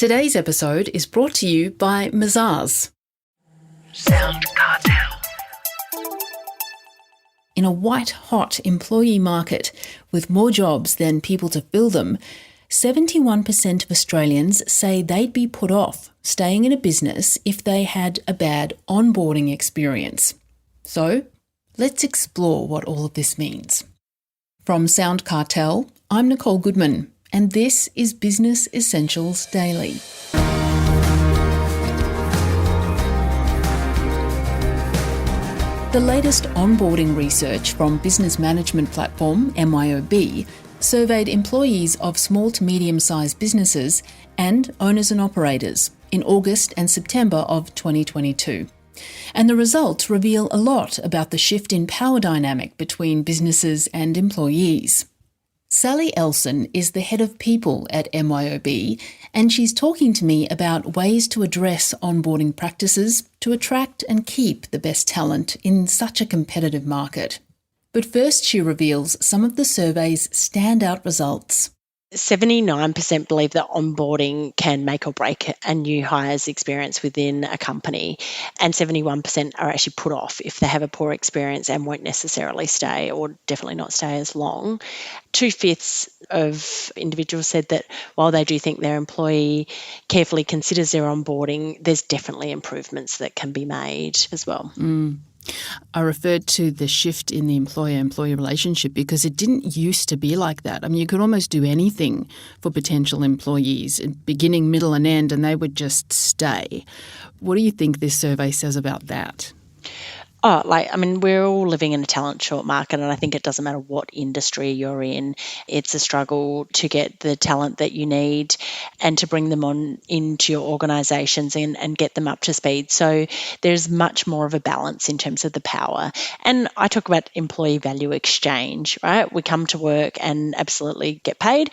Today's episode is brought to you by Mazars. SoundCartel. In a white-hot employee market with more jobs than people to fill them, 71% of Australians say they'd be put off staying in a business if they had a bad onboarding experience. So, let's explore what all of this means. From SoundCartel, I'm Nicole Goodman, and this is Business Essentials Daily. The latest onboarding research from business management platform MYOB surveyed employees of small to medium-sized businesses and owners and operators in August and September of 2022. And the results reveal a lot about the shift in power dynamic between businesses and employees. Sally Elson is the head of people at MYOB, and she's talking to me about ways to address onboarding practices to attract and keep the best talent in such a competitive market. But first, she reveals some of the survey's standout results. 79% believe that onboarding can make or break a new hire's experience within a company, and 71% are actually put off if they have a poor experience and won't necessarily stay, or definitely not stay as long. 2/5 of individuals said that while they do think their employee carefully considers their onboarding, there's definitely improvements that can be made as well. I referred to the shift in the employer-employee relationship because it didn't used to be like that. I mean, you could almost do anything for potential employees, beginning, middle and end, and they would just stay. What do you think this survey says about that? We're all living in a talent-short market, and I think it doesn't matter what industry you're in. It's a struggle to get the talent that you need and to bring them on into your organisations and get them up to speed. So there's much more of a balance in terms of the power. And I talk about employee value exchange, right? We come to work and absolutely get paid.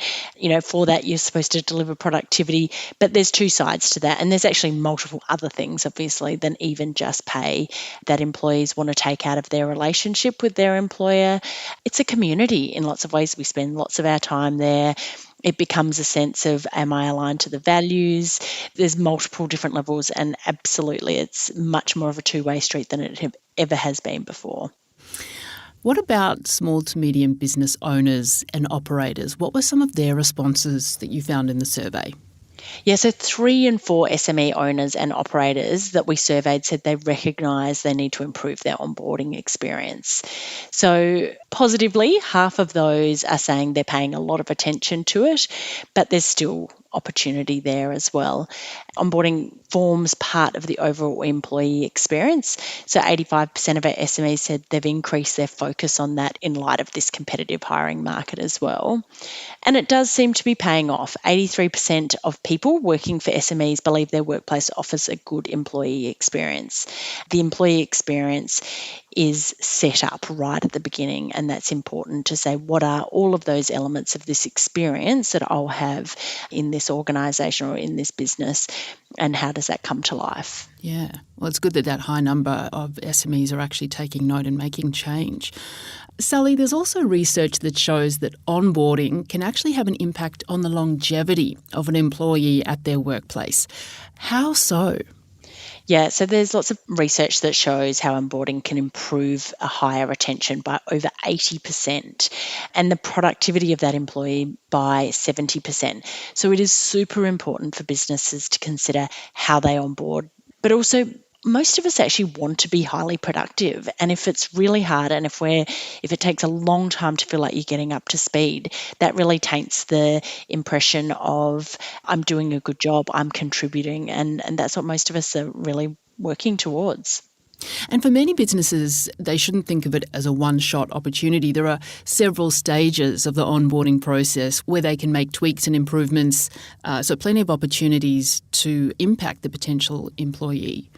For that, you're supposed to deliver productivity, but there's two sides to that. And there's actually multiple other things, obviously, than even just pay that employees want to take out of their relationship with their employer. It's a community in lots of ways. We spend lots of our time there. It becomes a sense of, am I aligned to the values? There's multiple different levels, and absolutely it's much more of a two-way street than it ever has been before. What about small to medium business owners and operators? What were some of their responses that you found in the survey? Yeah, so 3 in 4 SME owners and operators that we surveyed said they recognise they need to improve their onboarding experience. So positively, half of those are saying they're paying a lot of attention to it, but there's still opportunity there as well. Onboarding forms part of the overall employee experience. So 85% of our SMEs said they've increased their focus on that in light of this competitive hiring market as well. And it does seem to be paying off. 83% of people working for SMEs believe their workplace offers a good employee experience. The employee experience is set up right at the beginning, and that's important to say, what are all of those elements of this experience that I'll have in this organisation or in this business, and how does that come to life? Yeah, well, it's good that high number of SMEs are actually taking note and making change. Sally, there's also research that shows that onboarding can actually have an impact on the longevity of an employee at their workplace. How so? Yeah, so there's lots of research that shows how onboarding can improve a hire retention by over 80% and the productivity of that employee by 70%. So it is super important for businesses to consider how they onboard, but also most of us actually want to be highly productive. And if it's really hard and if it takes a long time to feel like you're getting up to speed, that really taints the impression of I'm doing a good job, I'm contributing. And that's what most of us are really working towards. And for many businesses, they shouldn't think of it as a one-shot opportunity. There are several stages of the onboarding process where they can make tweaks and improvements, so plenty of opportunities to impact the potential employee.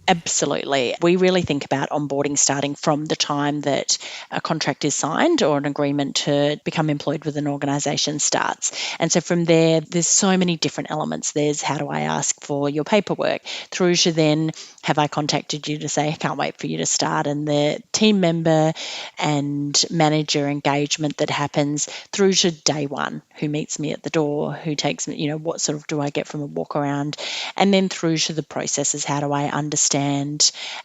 Absolutely. We really think about onboarding starting from the time that a contract is signed or an agreement to become employed with an organisation starts. And so from there, there's so many different elements. There's how do I ask for your paperwork, through to then have I contacted you to say, I can't wait for you to start, and the team member and manager engagement that happens through to day one, who meets me at the door, who takes me, what sort of do I get from a walk around, and then through to the processes. How do I understand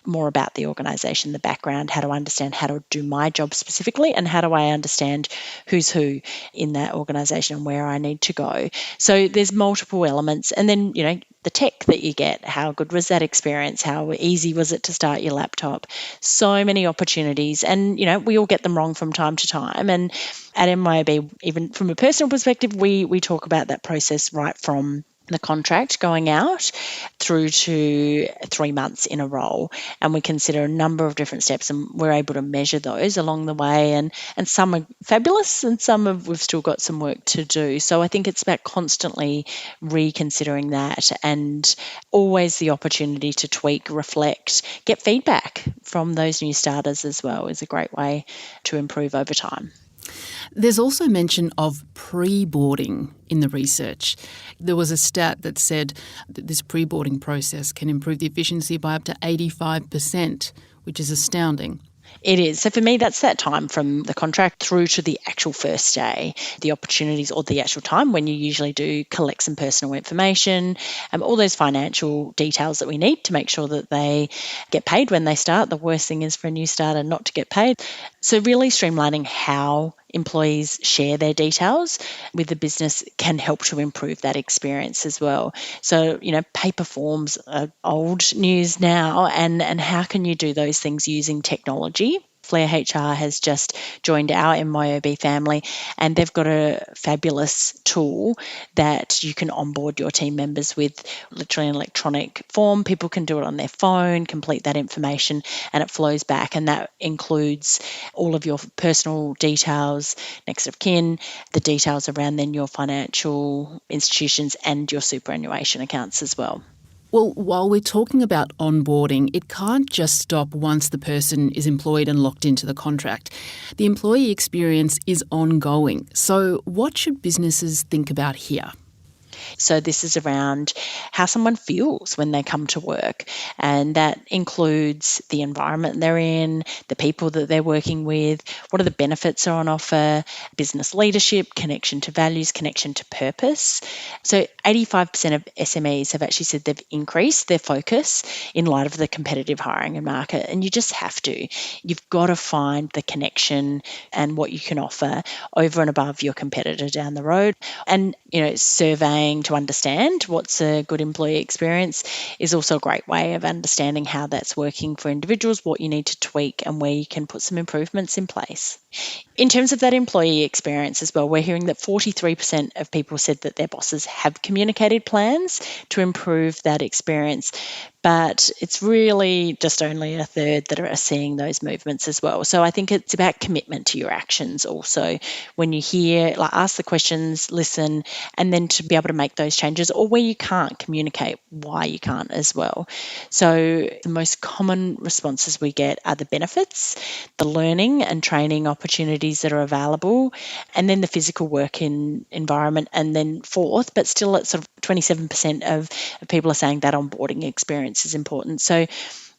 more about the organisation, the background? How do I understand how to do my job specifically? And how do I understand who's who in that organisation and where I need to go? So there's multiple elements. And then, the tech that you get, how good was that experience? How easy was it to start your laptop? So many opportunities. And, we all get them wrong from time to time. And at MYOB, even from a personal perspective, we talk about that process right from the contract going out through to 3 months in a role, and we consider a number of different steps, and we're able to measure those along the way, and some are fabulous and we've still got some work to do. So I think it's about constantly reconsidering that, and always the opportunity to tweak, reflect, get feedback from those new starters as well is a great way to improve over time. There's also mention of pre-boarding in the research. There was a stat that said that this pre-boarding process can improve the efficiency by up to 85%, which is astounding. It is. So for me, that's that time from the contract through to the actual first day, the opportunities or the actual time when you usually do collect some personal information, all those financial details that we need to make sure that they get paid when they start. The worst thing is for a new starter not to get paid. So really streamlining how employees share their details with the business can help to improve that experience as well. So, paper forms are old news now, and how can you do those things using technology? Flair HR has just joined our MYOB family, and they've got a fabulous tool that you can onboard your team members with, literally an electronic form. People can do it on their phone, complete that information, and it flows back. And that includes all of your personal details, next of kin, the details around then your financial institutions and your superannuation accounts as well. Well, while we're talking about onboarding, it can't just stop once the person is employed and locked into the contract. The employee experience is ongoing. So what should businesses think about here? So this is around how someone feels when they come to work, and that includes the environment they're in, the people that they're working with, what are the benefits are on offer, business leadership, connection to values, connection to purpose. So 85% of SMEs have actually said they've increased their focus in light of the competitive hiring market, and you just have to. You've got to find the connection and what you can offer over and above your competitor down the road. And, surveying to understand what's a good employee experience is also a great way of understanding how that's working for individuals, what you need to tweak, and where you can put some improvements in place. In terms of that employee experience as well, we're hearing that 43% of people said that their bosses have communicated plans to improve that experience, but it's really just only a third that are seeing those movements as well. So I think it's about commitment to your actions also. When you hear, ask the questions, listen, and then to be able to make those changes, or where you can't, communicate why you can't as well. So the most common responses we get are the benefits, the learning and training opportunities that are available, and then the physical working environment, and then fourth, but still at sort of 27% of people are saying that onboarding experience is important. So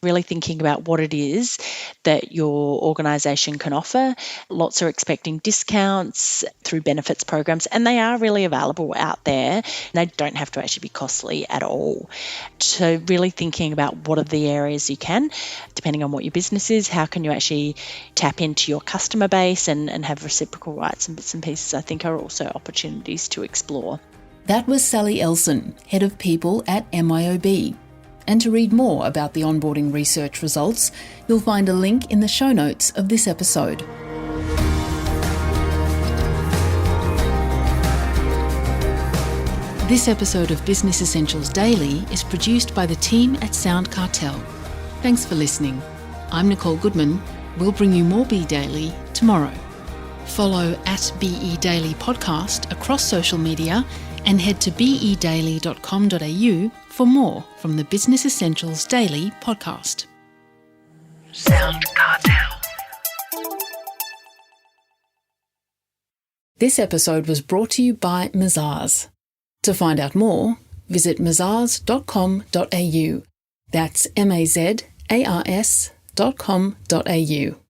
really thinking about what it is that your organisation can offer. Lots are expecting discounts through benefits programs, and they are really available out there. They don't have to actually be costly at all. So really thinking about what are the areas you can, depending on what your business is, how can you actually tap into your customer base and have reciprocal rights and bits and pieces, I think are also opportunities to explore. That was Sally Elson, Head of People at MYOB. And to read more about the onboarding research results, you'll find a link in the show notes of this episode. This episode of Business Essentials Daily is produced by the team at SoundCartel. Thanks for listening. I'm Nicole Goodman. We'll bring you more Be Daily tomorrow. Follow @BE Daily Podcast across social media and head to bedaily.com.au for more from the Business Essentials Daily podcast. SoundCartel. This episode was brought to you by Mazars. To find out more, visit mazars.com.au. That's mazars.com.au.